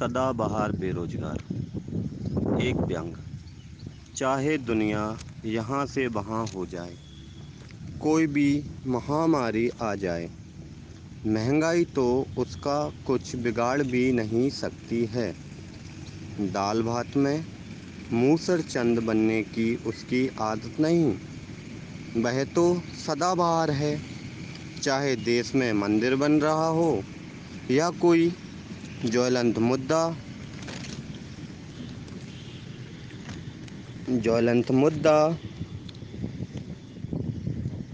सदाबहार बेरोजगार। एक व्यंग। चाहे दुनिया यहाँ से वहाँ हो जाए, कोई भी महामारी आ जाए, महंगाई तो उसका कुछ बिगाड़ भी नहीं सकती है। दाल भात में मूसर चंद बनने की उसकी आदत नहीं, वह तो सदाबहार है। चाहे देश में मंदिर बन रहा हो या कोई ज्वलंत मुद्दा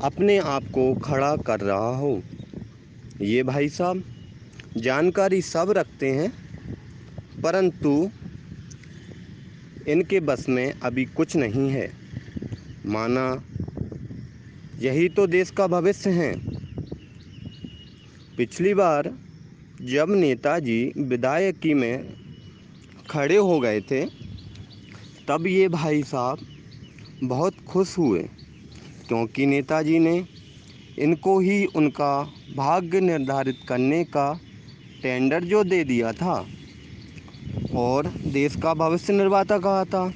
अपने आप को खड़ा कर रहा हो। ये भाई साहब जानकारी सब रखते हैं, परंतु इनके बस में अभी कुछ नहीं है। माना यही तो देश का भविष्य है। पिछली बार जब नेताजी विधायकी में खड़े हो गए थे, तब ये भाई साहब बहुत खुश हुए, क्योंकि नेताजी ने इनको ही उनका भाग्य निर्धारित करने का टेंडर जो दे दिया था और देश का भविष्य निर्माता कहा था।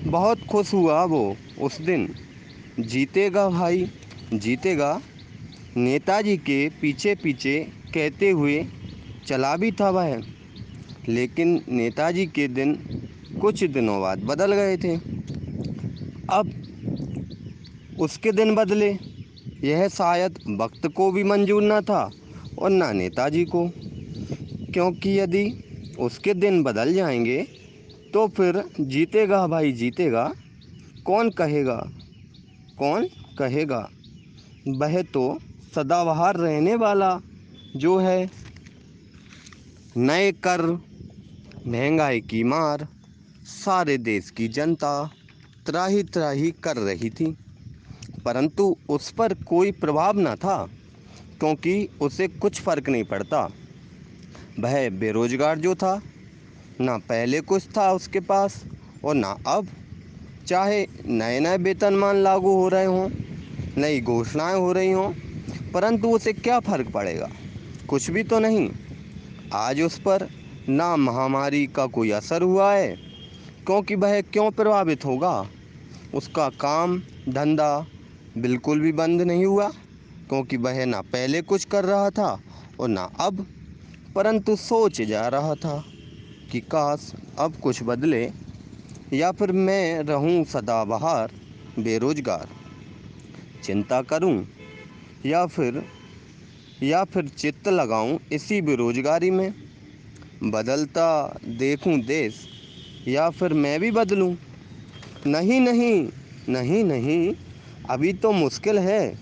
बहुत खुश हुआ वो उस दिन। जीतेगा भाई जीतेगा, नेताजी के पीछे पीछे कहते हुए चला भी था वह। लेकिन नेताजी के दिन कुछ दिनों बाद बदल गए थे। अब उसके दिन बदले, यह शायद वक्त को भी मंजूर न था और ना नेताजी को, क्योंकि यदि उसके दिन बदल जाएंगे तो फिर जीतेगा भाई जीतेगा कौन कहेगा? कौन कहेगा? वह तो सदाबहार रहने वाला जो है। नए कर, महंगाई की मार, सारे देश की जनता त्राही त्राही कर रही थी, परंतु उस पर कोई प्रभाव न था, क्योंकि उसे कुछ फर्क नहीं पड़ता। वह बेरोजगार जो था, ना पहले कुछ था उसके पास और ना अब। चाहे नए नए वेतनमान लागू हो रहे हों, नई घोषणाएं हो रही हों, परंतु उसे क्या फ़र्क पड़ेगा? कुछ भी तो नहीं। आज उस पर ना महामारी का कोई असर हुआ है, क्योंकि वह क्यों प्रभावित होगा? उसका काम धंधा बिल्कुल भी बंद नहीं हुआ, क्योंकि वह ना पहले कुछ कर रहा था और ना अब, परंतु सोच जा रहा था कि काश अब कुछ बदले, या फिर मैं रहूं सदाबहार बेरोजगार। चिंता करूं या फिर चित्त लगाऊं इसी बेरोजगारी में। बदलता देखूं देश, या फिर मैं भी बदलूं। नहीं नहीं, नहीं नहीं, अभी तो मुश्किल है।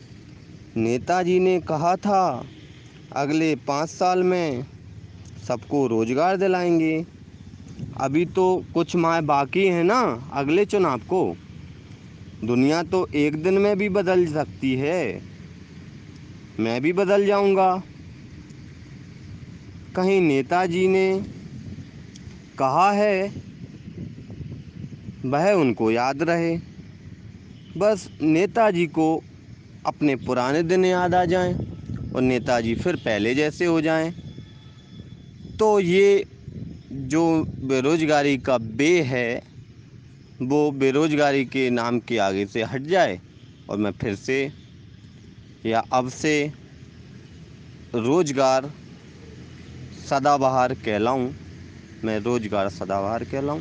नेताजी ने कहा था अगले 5 साल में सबको रोजगार दिलाएंगे। अभी तो कुछ माह बाकी है ना अगले चुनाव को। दुनिया तो एक दिन में भी बदल सकती है, मैं भी बदल जाऊंगा। कहीं नेताजी ने कहा है वह उनको याद रहे। बस नेताजी को अपने पुराने दिन याद आ जाएं और नेताजी फिर पहले जैसे हो जाएं, तो ये जो बेरोजगारी का बे है वो बेरोजगारी के नाम के आगे से हट जाए और मैं फिर से या अब से रोजगार सदाबहार कहलाऊं। मैं रोजगार सदाबहार कहलाऊं।